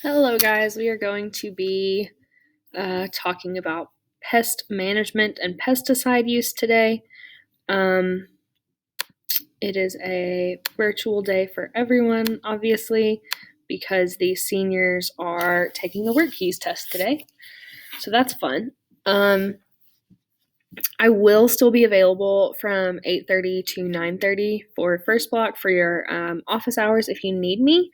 Hello guys, we are going to be talking about pest management and pesticide use today. Um, it is a virtual day for everyone, obviously, because the seniors are taking the work keys test today. So that's fun. I will still be available from 8:30 to 9:30 for first block for your office hours if you need me,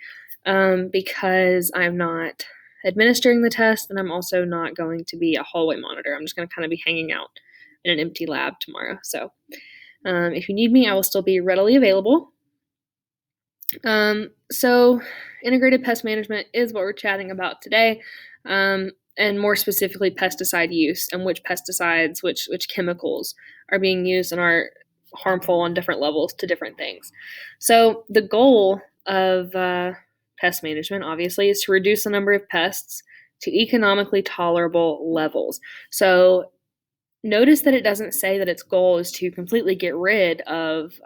because I'm not administering the test and I'm also not going to be a hallway monitor. I'm just going to kind of be hanging out in an empty lab tomorrow. So if you need me, I will still be readily available. So integrated pest management is what we're chatting about today. And more specifically pesticide use and which pesticides, which chemicals are being used and are harmful on different levels to different things. So the goal of pest management, obviously, is to reduce the number of pests to economically tolerable levels. So notice that it doesn't say that its goal is to completely get rid of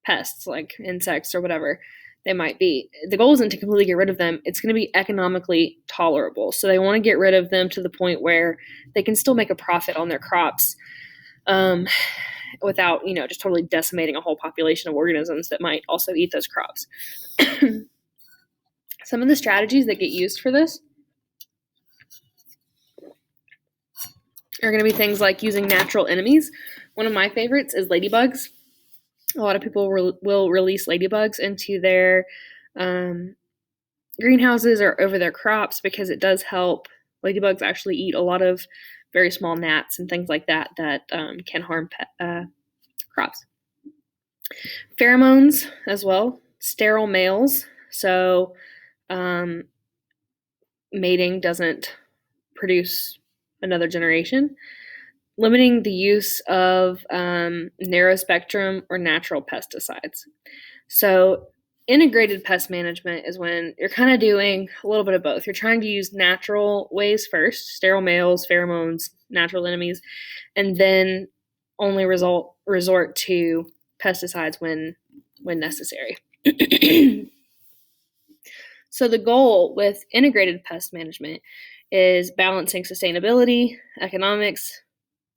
pests like insects or whatever they might be. The goal isn't to completely get rid of them. It's going to be economically tolerable. So they want to get rid of them to the point where they can still make a profit on their crops without, just totally decimating a whole population of organisms that might also eat those crops. Some of the strategies that get used for this are going to be things like using natural enemies. One of my favorites is ladybugs. A lot of people will release ladybugs into their greenhouses or over their crops because it does help. Ladybugs actually eat a lot of very small gnats and things like that can harm crops. Pheromones as well, sterile males, so mating doesn't produce another generation. Limiting the use of narrow spectrum or natural pesticides. So integrated pest management is when you're kind of doing a little bit of both. You're trying to use natural ways first, sterile males, pheromones, natural enemies, and then only resort to pesticides when necessary. So the goal with integrated pest management is balancing sustainability, economics,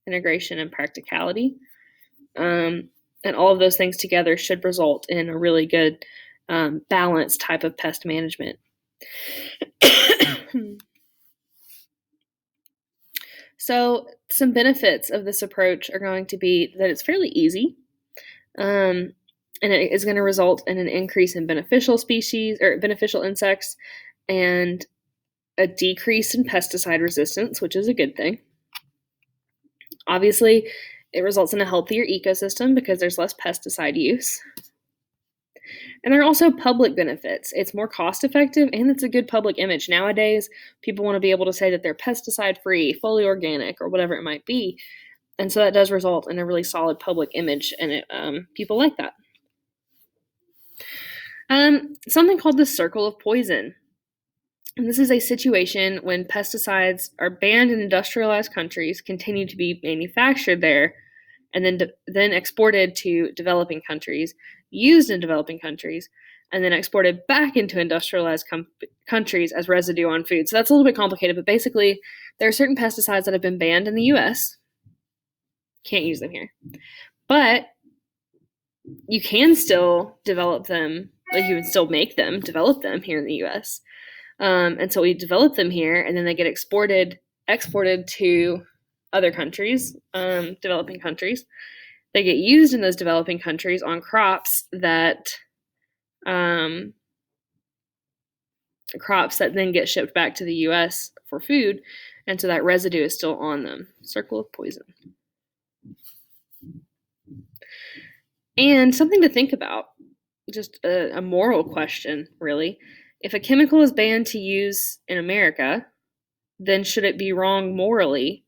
integration, and practicality. And all of those things together should result in a really good balanced type of pest management. So some benefits of this approach are going to be that it's fairly easy, and it is going to result in an increase in beneficial species or beneficial insects and a decrease in pesticide resistance, which is a good thing. Obviously, it results in a healthier ecosystem because there's less pesticide use. And there are also public benefits. It's more cost effective and it's a good public image. Nowadays, people want to be able to say that they're pesticide free, fully organic, or whatever it might be. And so that does result in a really solid public image, and people like that. Something called the circle of poison. And this is a situation when pesticides are banned in industrialized countries, continue to be manufactured there, and then exported to developing countries, used in developing countries, and then exported back into industrialized countries as residue on food. So that's a little bit complicated, but basically there are certain pesticides that have been banned in the US. Can't use them here. But you can still develop them, like you can still develop them here in the US. And so we develop them here, and then they get exported to other countries, developing countries. They get used in those developing countries on crops that then get shipped back to the US for food, and so that residue is still on them. Circle of poison. And something to think about, just a moral question, really. If a chemical is banned to use in America, then should it be wrong morally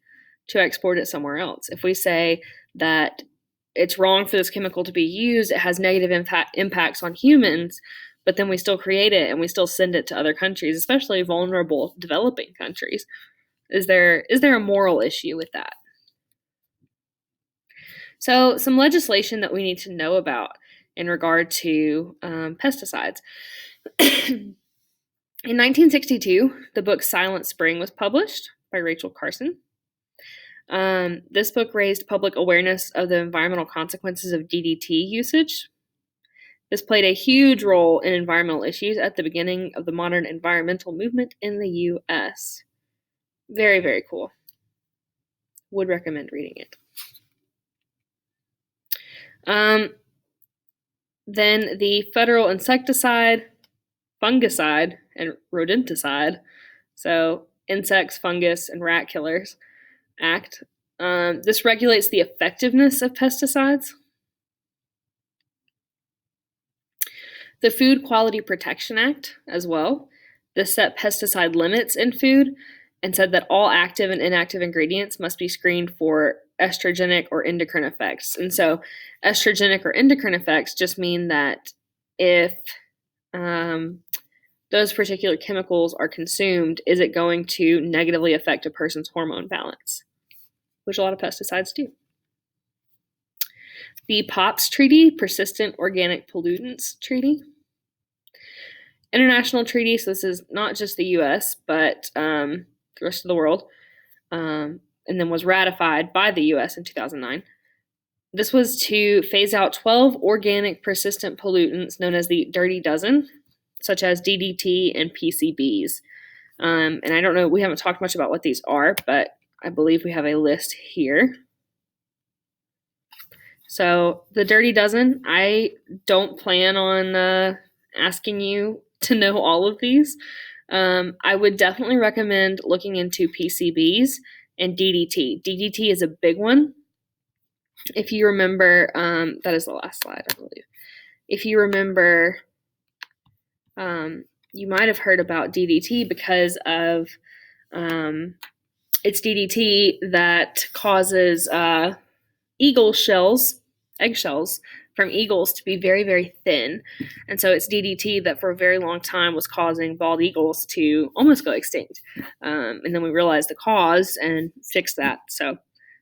to export it somewhere else? If we say that it's wrong for this chemical to be used, it has negative impacts on humans, but then we still create it and we still send it to other countries, especially vulnerable developing countries. Is there a moral issue with that? So some legislation that we need to know about in regard to pesticides. In 1962, the book Silent Spring was published by Rachel Carson. This book raised public awareness of the environmental consequences of DDT usage. This played a huge role in environmental issues at the beginning of the modern environmental movement in the U.S. Very, very cool. Would recommend reading it. Then the Federal Insecticide, Fungicide, and Rodenticide, so Insects, Fungus, and Rat Killers Act. This regulates the effectiveness of pesticides. The Food Quality Protection Act as well. This set pesticide limits in food and said that all active and inactive ingredients must be screened for estrogenic or endocrine effects. And so estrogenic or endocrine effects just mean that if those particular chemicals are consumed, is it going to negatively affect a person's hormone balance, which a lot of pesticides do. The POPs Treaty, Persistent Organic Pollutants Treaty. International treaty, so this is not just the U.S., but the rest of the world, and then was ratified by the U.S. in 2009. This was to phase out 12 organic persistent pollutants known as the Dirty Dozen, such as DDT and PCBs. And I don't know, we haven't talked much about what these are, but I believe we have a list here. So the Dirty Dozen, I don't plan on asking you to know all of these. I would definitely recommend looking into PCBs and DDT. DDT is a big one. If you remember, that is the last slide, I believe. If you remember, you might have heard about DDT because of it's DDT that causes eagle shells, eggshells, from eagles to be very, very thin. And so it's DDT that for a very long time was causing bald eagles to almost go extinct. And then we realized the cause and fixed that. So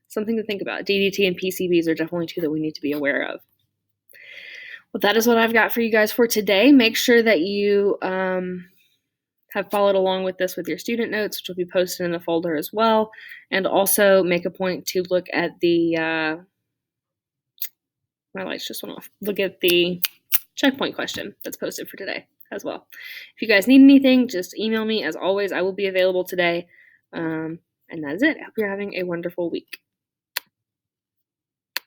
something to think about. DDT and PCBs are definitely two that we need to be aware of. Well, that is what I've got for you guys for today. Make sure that you have followed along with this with your student notes, which will be posted in the folder as well. And also make a point to look at the my lights just went off. Look at the checkpoint question that's posted for today as well. If you guys need anything, just email me. As always, I will be available today. And that is it. I hope you're having a wonderful week.